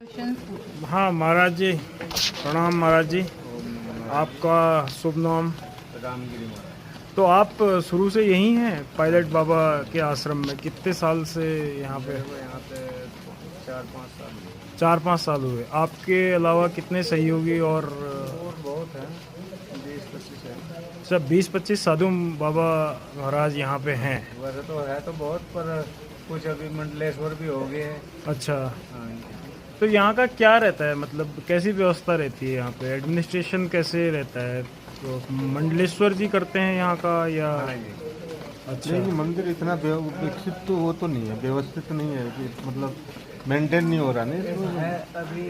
हाँ महाराज जी, प्रणाम महाराज जी। आपका शुभ नाम? रामगिरी महाराज। तो आप शुरू से यहीं हैं पायलट बाबा के आश्रम में? कितने साल से यहाँ पे? मेरे को यहाँ पे 4-5 साल हुए। 4-5 साल हुए। आपके अलावा कितने सहयोगी और बहुत हैं, 20-25 है। सब 20-25 साधु बाबा महाराज यहाँ पे हैं? वैसे तो है तो बहुत, पर कुछ अभी मंडलेश्वर भी हो गए हैं। अच्छा, हाँ, तो यहाँ का क्या रहता है, मतलब कैसी व्यवस्था रहती है यहाँ पे? एडमिनिस्ट्रेशन कैसे रहता है? तो मंडलेश्वर जी करते हैं यहाँ का या? हाँ जी। अच्छा, नहीं, मंदिर इतना विकसित तो वो तो नहीं है, व्यवस्थित नहीं है कि मतलब मेंटेन नहीं हो रहा नहीं इसमें। है अभी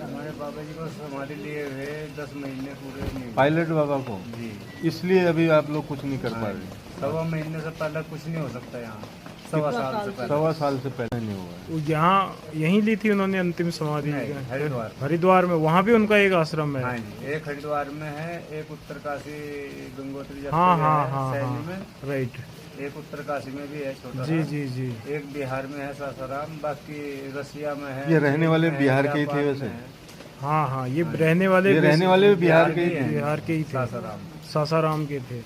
हमारे बाबा जी को समाधि लिए हुए 10 महीने पूरे नहीं हुए। पायलट बाबा को जी, इसलिए अभी आप लोग कुछ नहीं कर पा रहे। 1.25 महीने से पहले कुछ नहीं हो सकता यहाँ। 1.25 साल से पहले। 1.25 साल से पहले नहीं हुआ है। वो यहाँ यहीं ली थी उन्होंने अंतिम समाधि? नहीं, हरिद्वार। हरिद्वार में, वहाँ भी उनका एक आश्रम है? हाँ जी, एक हरिद्वार में है, एक उत्तरकाशी गंगोत्री जब हाँ से हाँ है, हाँ सैनी हाँ, में। राइट। एक उत्तरकाशी में भी है छोटा जी सा। जी जी। एक बिहार में है सासाराम, बाकी रसिया में है। ये रहने वाले चीन में है, बिहार के ही थे जापान वैसे? में है। हाँ हाँ, ये रहने वाले ये रहने वाले भी बिहार के ही थे। बिहार के ही थे, सासाराम। सासाराम के थे।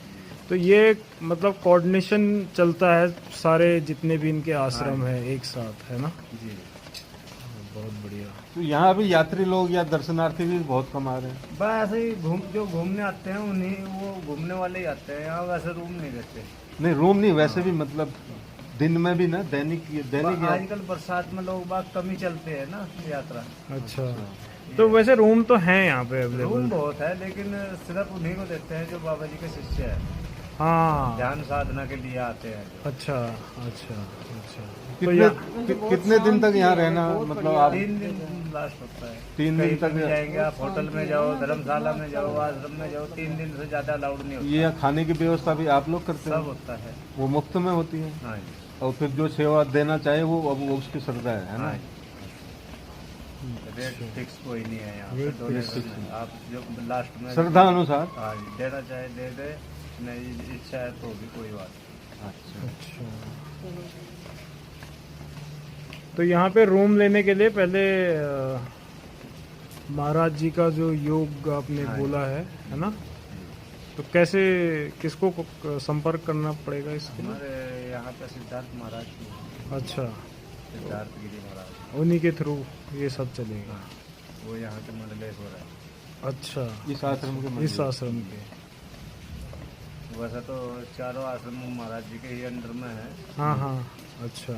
तो ये मतलब कोऑर्डिनेशन चलता है सारे जितने भी इनके आश्रम है एक साथ, है ना? जी। बहुत बढ़िया। तो यहाँ भी यात्री लोग या दर्शनार्थी भी बहुत कम आ रहे हैं। बस ऐसे ही जो घूमने आते हैं उन्हीं, वो घूमने वाले ही आते हैं यहाँ, वैसे रूम नहीं रहते। नहीं, रूम नहीं, वैसे भी मतलब दिन में भी ना, दैनिक दैनिक आजकल बरसात में लोग बाग कम ही चलते हैं ना यात्रा। अच्छा, तो वैसे रूम तो हैं यहाँ पे रूम अवेलेबल? बहुत है, लेकिन सिर्फ उन्हीं को देते हैं जो बाबा जी के शिष्य है, हाँ, ध्यान साधना के लिए आते हैं जो। अच्छा अच्छा अच्छा। तो कितने दिन तक यहाँ रहना, मतलब आप? 3 दिन लास्ट होता है। 3 दिन कहीं तक पे भी जाएंगे आप, होटल में जाओ, धर्मशाला में जाओ, आश्रम में जाओ, 3 दिन से ज्यादा अलाउड नहीं होता। ये खाने की व्यवस्था भी आप लोग करते सब हैं? होता है। वो मुफ्त में होती है? हाँ जी, और फिर जो सेवा देना चाहे वो अब वो उसकी श्रद्धा है ना? हाँ जी। रेट फिक्स कोई नहीं है यहाँ पे। रेट डोनेशन है, आप जो लास्ट में श्रद्धा अनुसार। हाँ जी, देना चाहे दे दे, नहीं इच्छा है तो भी कोई बात नहीं। अच्छा, अच्छा। तो यहाँ पे रूम लेने के लिए पहले महाराज जी का जो योग आपने हाँ। बोला है ना? तो कैसे, किसको संपर्क करना पड़ेगा इसके लिए? हमारे यहाँ पे सिद्धार्थ महाराज जी हैं। अच्छा, सिद्धार्थ गिरी महाराज, उन्हीं के थ्रू ये सब चलेगा? हाँ, वो यहाँ के मंडलेश्वर है। अच्छा, इस आश्रम के इस मंदिर। आश्रम के? वैसे तो चारों आश्रम महाराज जी के ही अंडर में है। हाँ हाँ, अच्छा।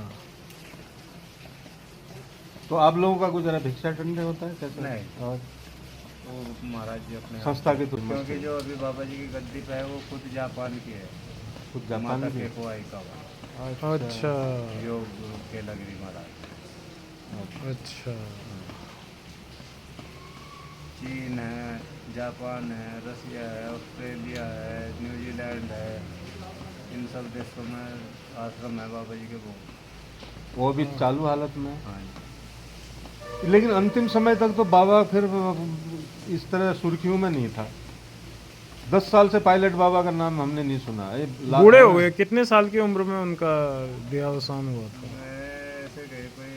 तो आप लोगों का गुजारा भिक्षा टंडे होता है कैसे? नहीं। और वो महाराज जी अपने संस्था के थ्रू? क्योंकि जो अभी बाबा जी की गद्दी पे है वो खुद जापान की है, खुद जापान माता के? के कोआई का हुआ, अच्छा योग गुरु केलागिरी महाराज। अच्छा। चीन है, जापान है, रसिया है, ऑस्ट्रेलिया है, न्यूजीलैंड है, इन सब देशों में आश्रम है बाबा जी के वो भी चालू हालत में? हाँ जी। लेकिन अंतिम समय तक तो बाबा फिर इस तरह सुर्खियों में नहीं था। 10 साल से पायलट बाबा का नाम हमने नहीं सुना। बूढ़े हो गए, कितने साल की उम्र में उनका देहावसान हुआ था? ऐसे गए कोई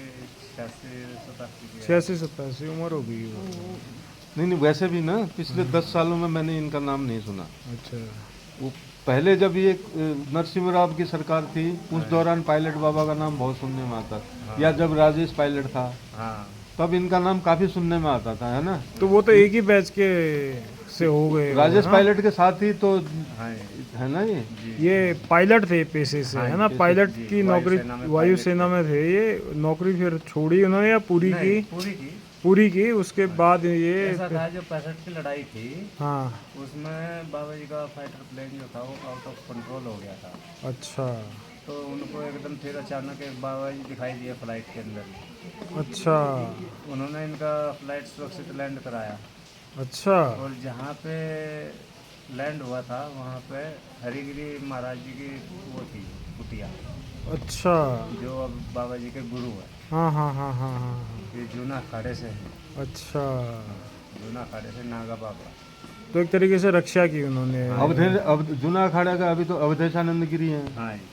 86-87 की है। 86-87 उम्र हो गई वो। नहीं नहीं, वैसे भी ना पिछले 10 सालों में मैंने इनका नाम नहीं सुना। अच्छा, वो पहले जब ये नरसिम्हा राव की सरकार थी उस दौरान पायलट बाबा का नाम बहुत सुनने में आता, या जब राजेश पायलट था हाँ, तब इनका नाम काफी सुनने में आता था, है ना? तो वो तो एक ही बैच के से हो गए राजेश ना? पायलट के साथ ही तो हाँ है ना ये? ये पायलट थे पेशे से, है ना? पायलट जी, की नौकरी वायुसेना में वायुसेना में थे ये। नौकरी फिर छोड़ी उन्होंने या पूरी की? नहीं, पूरी की। पूरी की, उसके बाद ये ऐसा था जो 65 की लड़ाई थी, हाँ। उसमें बाबा जी का फाइटर प्लेन जो था वो आउट ऑफ कंट्रोल हो गया था। अच्छा तो उनको एकदम फिर अचानक एक बाबा जी दिखाई दिए फ्लाइट के अंदर ही। अच्छा उन्होंने इनका फ्लाइट सुरक्षित लैंड कराया, अच्छा और जहाँ पे लैंड हुआ था वहाँ पे हरिगिरी महाराज जी की वो थी कुटिया, अच्छा। जो अब बाबा जी के गुरु है। हाँ हाँ हाँ हाँ हाँ ये जूना अखाड़े से है, अच्छा। जूना अखाड़े से नागा बाबा। तो एक तरीके से रक्षा की उन्होंने। अब जूना अखाड़ा का अभी तो अवधेशानंद गिरी है। हाँ जी,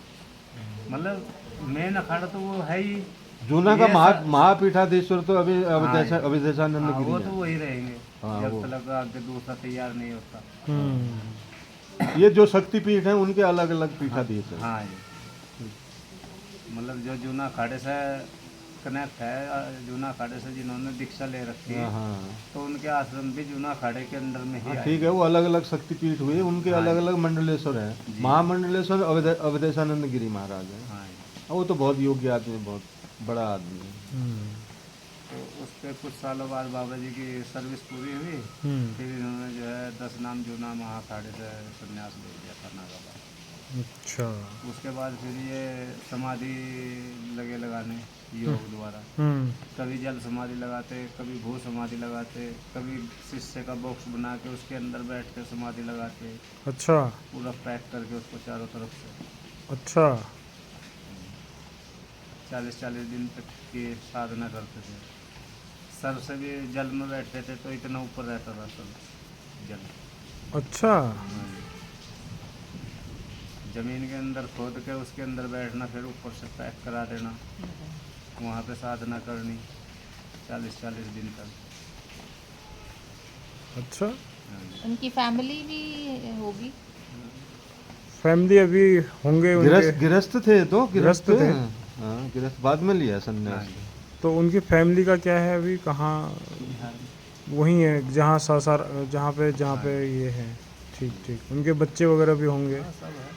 मतलब मेन अखाड़ा तो वो है ही, जूना का ये महापीठाधीश्वर तो अभी अवधेशानंद हाँ, वो गिरी तो है। वही रहेंगे हाँ, जब वो। तक आगे दूसरा तैयार नहीं होता। हम्म। ये जो शक्तिपीठ हैं उनके अलग अलग पीठाधीश हैं। हाँ जी, मतलब जो जूना अखाड़े से कनेक्ट है, जूना अखाड़े से जिन्होंने दीक्षा ले रखी है, हाँ हाँ तो उनके आश्रम भी जूना अखाड़े के अंदर में ही हाँ, आए। ठीक है, वो अलग अलग शक्तिपीठ हुए, उनके हाँ अलग जी। अलग मंडलेश्वर हैं। जी। महामंडलेश्वर अवधेशानंद गिरी महाराज हैं। हाँ जी। वो तो बहुत योग्य आदमी, बहुत बड़ा आदमी है। तो उसके कुछ सालों बाद बाबा जी की सर्विस पूरी हुई, फिर इन्होंने जो है 10 नाम जूना महाअखाड़े से संन्यास ले लिया था नागाबा। अच्छा। उसके बाद फिर ये समाधि लगे लगाने योग द्वारा, कभी जल समाधि लगाते, कभी भू समाधि लगाते, कभी शीशे का बॉक्स बना के उसके अंदर बैठ के समाधि लगाते, अच्छा। पूरा पैक करके उसको चारों तरफ से। अच्छा। 40-40 दिन तक की साधना करते थे। सर से भी जल में बैठते थे तो इतना ऊपर रहता था सर जल। अच्छा। जमीन के अंदर खोद के उसके अंदर बैठना, फिर ऊपर से पैक करा देना, वहाँ पे साधना करनी 40-40 दिन तक। अच्छा। हाँ जी। उनकी फैमिली भी होगी। फैमिली अभी होंगे उनके? गृहस्थ थे, तो गृहस्थ थे। हाँ, गृहस्थ बाद में लिया हाँ संन्यास। जी। तो उनकी फैमिली का क्या है अभी, कहाँ? बिहार में। वहीं है जहाँ सासार, जहाँ पे ये है। ठीक ठीक। उनके बच्चे वगैरह भी होंगे? हाँ, सब है।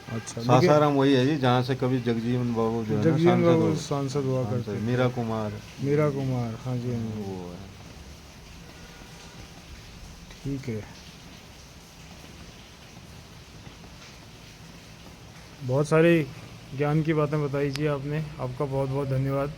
अच्छा। लेकिन सासाराम वही है जी, जहाँ से कभी जगजीवन बाबू जो है ना जगजीवन सांसद बाबू सांसद हुआ सांसद, करते थे। मीरा कुमार, मीरा कुमार, हाँ जी हाँ जी। वो है। ठीक है। बहुत सारी ज्ञान की बातें बताई जी आपने, आपका बहुत बहुत धन्यवाद।